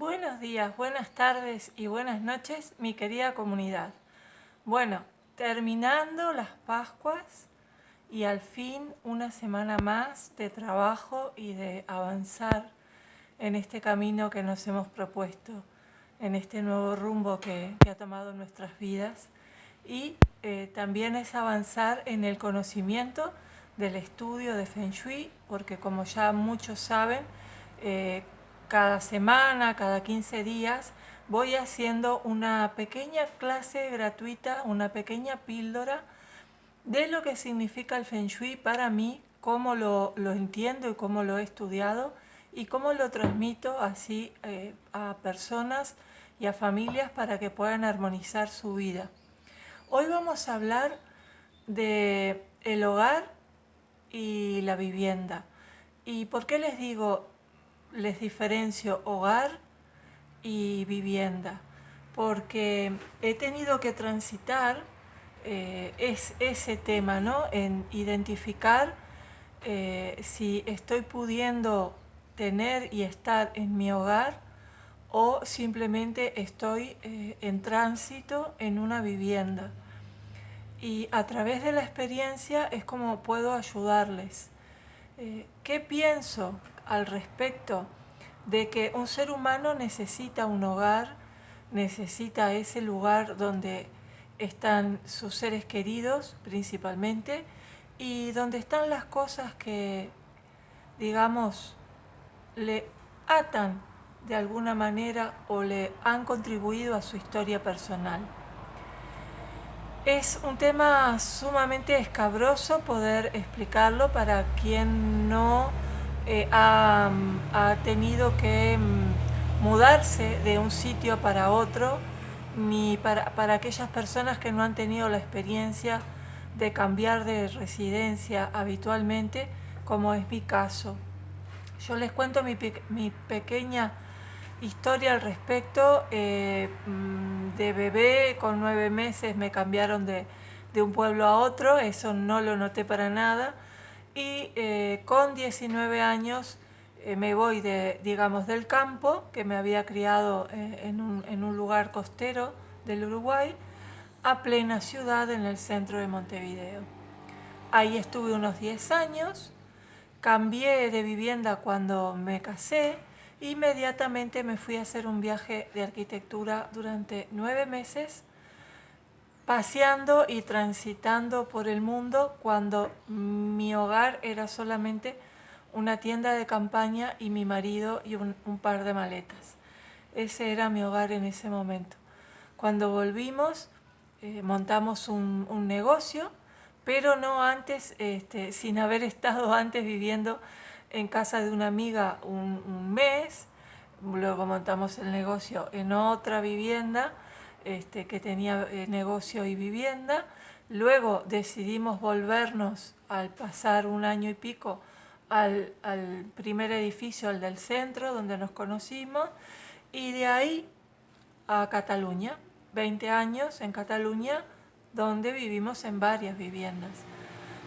Buenos días, buenas tardes y buenas noches, mi querida comunidad. Bueno, terminando las Pascuas y al fin una semana más de trabajo y de avanzar en este camino que nos hemos propuesto, en este nuevo rumbo que ha tomado nuestras vidas. Y también es avanzar en el conocimiento del estudio de Feng Shui, porque como ya muchos saben, eh, cada semana, cada 15 días, voy haciendo una pequeña clase gratuita, una pequeña píldora de lo que significa el Feng Shui para mí, cómo lo entiendo y cómo lo he estudiado y cómo lo transmito así a personas y a familias para que puedan armonizar su vida. Hoy vamos a hablar de el hogar y la vivienda. ¿Y por qué les diferencio hogar y vivienda? Porque he tenido que transitar ese tema, ¿no? En identificar si estoy pudiendo tener y estar en mi hogar o simplemente estoy en tránsito en una vivienda. Y a través de la experiencia es como puedo ayudarles. ¿Qué pienso al respecto de que un ser humano necesita un hogar, necesita ese lugar donde están sus seres queridos principalmente y donde están las cosas que, digamos, le atan de alguna manera o le han contribuido a su historia personal? Es un tema sumamente escabroso poder explicarlo para quien no ha tenido que mudarse de un sitio para otro, ni para aquellas personas que no han tenido la experiencia de cambiar de residencia habitualmente, como es mi caso. Yo les cuento mi pequeña historia al respecto. De bebé, con 9 meses, me cambiaron de un pueblo a otro, eso no lo noté para nada. Y con 19 años me voy digamos, del campo, que me había criado en un lugar costero del Uruguay, a plena ciudad en el centro de Montevideo. Ahí estuve unos 10 años. Cambié de vivienda cuando me casé. Inmediatamente me fui a hacer un viaje de arquitectura durante 9 meses, paseando y transitando por el mundo cuando mi hogar era solamente una tienda de campaña y mi marido y un par de maletas. Ese era mi hogar en ese momento. Cuando volvimos, montamos un negocio, pero no antes, sin haber estado antes viviendo en casa de una amiga un mes. Luego montamos el negocio en otra vivienda que tenía negocio y vivienda. Luego decidimos volvernos, al pasar un año y pico, al primer edificio, al del centro, donde nos conocimos, y de ahí a Cataluña, 20 años en Cataluña, donde vivimos en varias viviendas.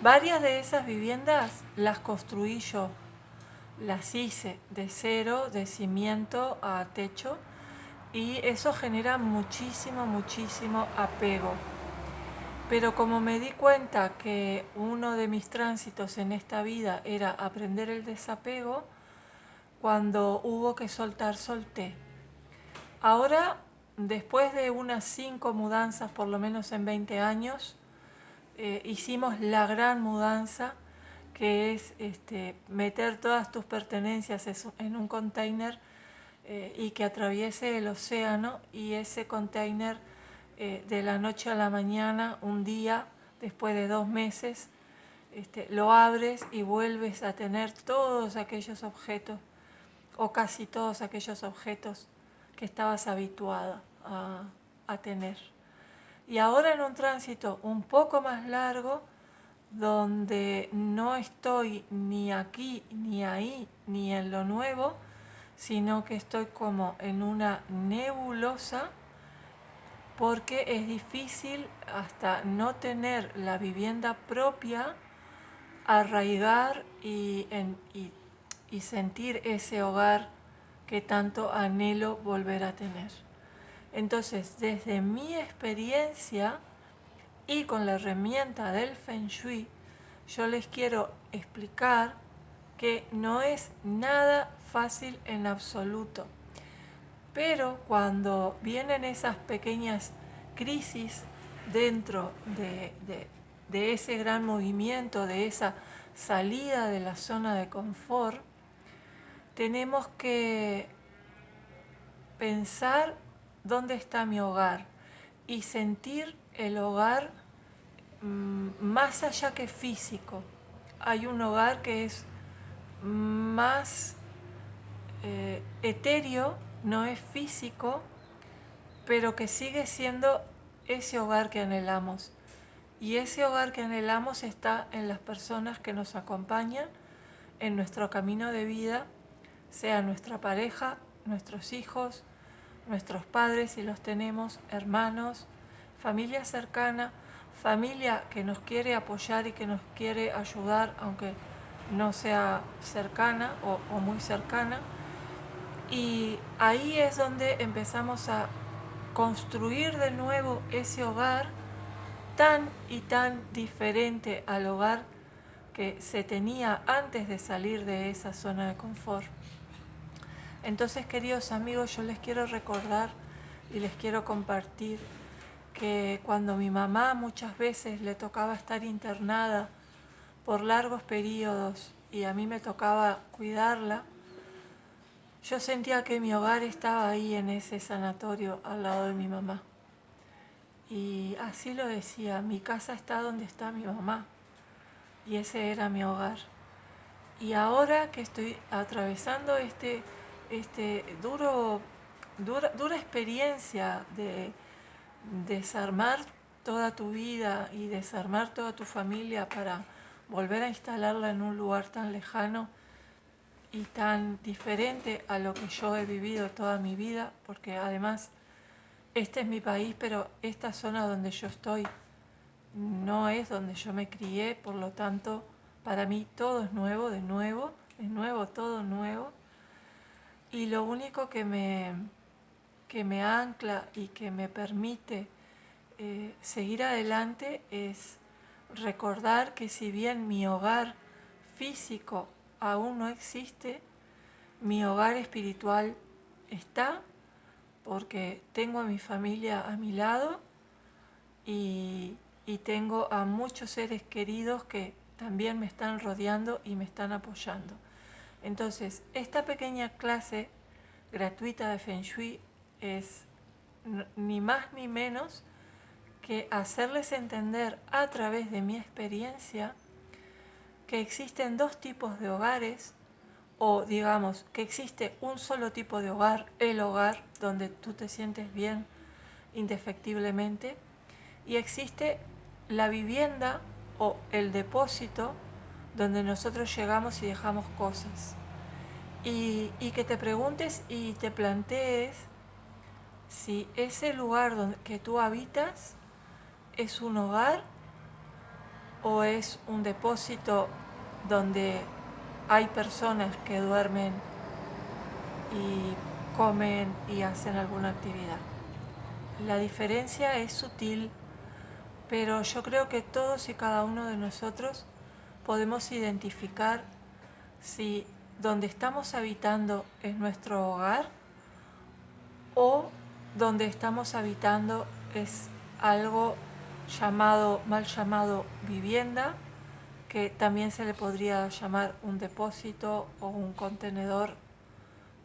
Varias de esas viviendas las construí yo, las hice de cero, de cimiento a techo, y eso genera muchísimo apego. Pero como me di cuenta que uno de mis tránsitos en esta vida era aprender el desapego, cuando hubo que soltar, solté. Ahora, después de unas 5 mudanzas, por lo menos en 20 años, hicimos la gran mudanza, que es meter todas tus pertenencias en un container y que atraviese el océano, y ese container de la noche a la mañana, un día, después de 2 meses, lo abres y vuelves a tener todos aquellos objetos, o casi todos aquellos objetos que estabas habituado a tener. Y ahora en un tránsito un poco más largo, donde no estoy ni aquí, ni ahí, ni en lo nuevo, sino que estoy como en una nebulosa, porque es difícil, hasta no tener la vivienda propia, arraigar y sentir ese hogar que tanto anhelo volver a tener. Entonces, desde mi experiencia y con la herramienta del Feng Shui, yo les quiero explicar que no es nada fácil en absoluto. Pero cuando vienen esas pequeñas crisis dentro de ese gran movimiento, de esa salida de la zona de confort, tenemos que pensar dónde está mi hogar y sentir el hogar más allá que físico. Hay un hogar que es más etéreo, no es físico, pero que sigue siendo ese hogar que anhelamos. Y ese hogar que anhelamos está en las personas que nos acompañan en nuestro camino de vida, sea nuestra pareja, nuestros hijos, nuestros padres si los tenemos, hermanos, familia cercana, familia que nos quiere apoyar y que nos quiere ayudar, aunque no sea cercana o muy cercana. Y ahí es donde empezamos a construir de nuevo ese hogar tan y tan diferente al hogar que se tenía antes de salir de esa zona de confort. Entonces, queridos amigos, yo les quiero recordar y les quiero compartir que cuando mi mamá muchas veces le tocaba estar internada por largos periodos y a mí me tocaba cuidarla, yo sentía que mi hogar estaba ahí en ese sanatorio al lado de mi mamá. Y así lo decía, mi casa está donde está mi mamá. Y ese era mi hogar. Y ahora que estoy atravesando dura experiencia de desarmar toda tu vida y desarmar toda tu familia para volver a instalarla en un lugar tan lejano y tan diferente a lo que yo he vivido toda mi vida, porque además este es mi país, pero esta zona donde yo estoy no es donde yo me crié, por lo tanto, para mí todo es nuevo, de nuevo, todo nuevo. Y lo único que me ancla y que me permite seguir adelante es recordar que si bien mi hogar físico aún no existe, mi hogar espiritual está, porque tengo a mi familia a mi lado y tengo a muchos seres queridos que también me están rodeando y me están apoyando. Entonces, esta pequeña clase gratuita de Feng Shui es ni más ni menos que hacerles entender a través de mi experiencia que existen dos tipos de hogares, o digamos que existe un solo tipo de hogar, el hogar donde tú te sientes bien indefectiblemente, y existe la vivienda o el depósito donde nosotros llegamos y dejamos cosas. Y que te preguntes y te plantees si ese lugar que tú habitas es un hogar o es un depósito donde hay personas que duermen y comen y hacen alguna actividad. La diferencia es sutil, pero yo creo que todos y cada uno de nosotros podemos identificar si donde estamos habitando es nuestro hogar o donde estamos habitando es algo mal llamado vivienda, que también se le podría llamar un depósito o un contenedor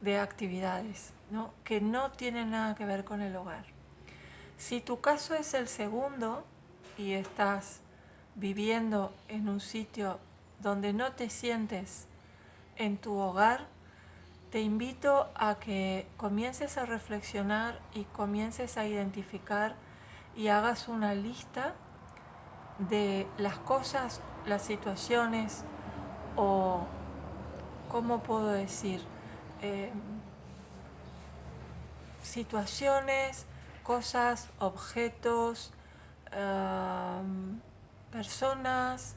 de actividades, ¿no? Que no tienen nada que ver con el hogar. Si tu caso es el segundo y estás viviendo en un sitio donde no te sientes en tu hogar, te invito a que comiences a reflexionar y comiences a identificar y hagas una lista de las cosas, las situaciones o, ¿cómo puedo decir? Situaciones, cosas, objetos, personas,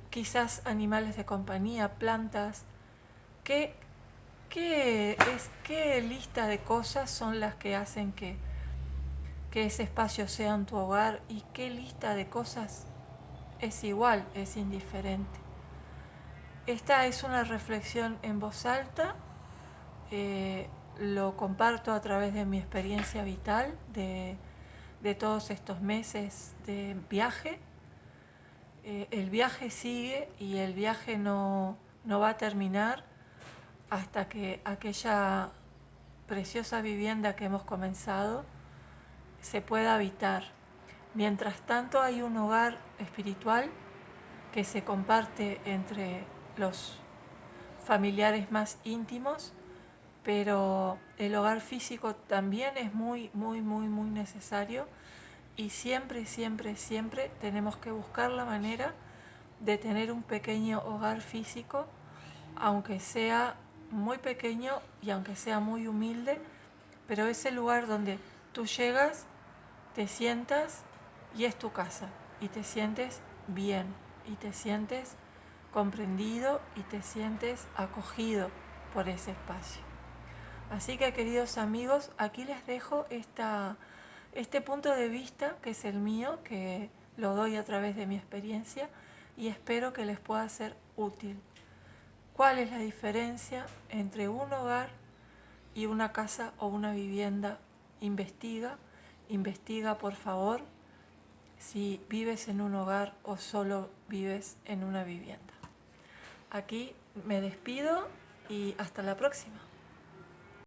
quizás animales de compañía, plantas, que ¿Qué lista de cosas son las que hacen que ese espacio sea en tu hogar y qué lista de cosas es igual, es indiferente? Esta es una reflexión en voz alta, lo comparto a través de mi experiencia vital, de todos estos meses de viaje. El viaje sigue y el viaje no va a terminar hasta que aquella preciosa vivienda que hemos comenzado se pueda habitar. Mientras tanto hay un hogar espiritual que se comparte entre los familiares más íntimos, pero el hogar físico también es muy, muy, muy, muy necesario y siempre, siempre, siempre tenemos que buscar la manera de tener un pequeño hogar físico, aunque sea muy pequeño y aunque sea muy humilde, pero es el lugar donde tú llegas, te sientas y es tu casa y te sientes bien y te sientes comprendido y te sientes acogido por ese espacio. Así que, queridos amigos, aquí les dejo este punto de vista que es el mío, que lo doy a través de mi experiencia y espero que les pueda ser útil. ¿Cuál es la diferencia entre un hogar y una casa o una vivienda? Investiga por favor si vives en un hogar o solo vives en una vivienda. Aquí me despido y hasta la próxima.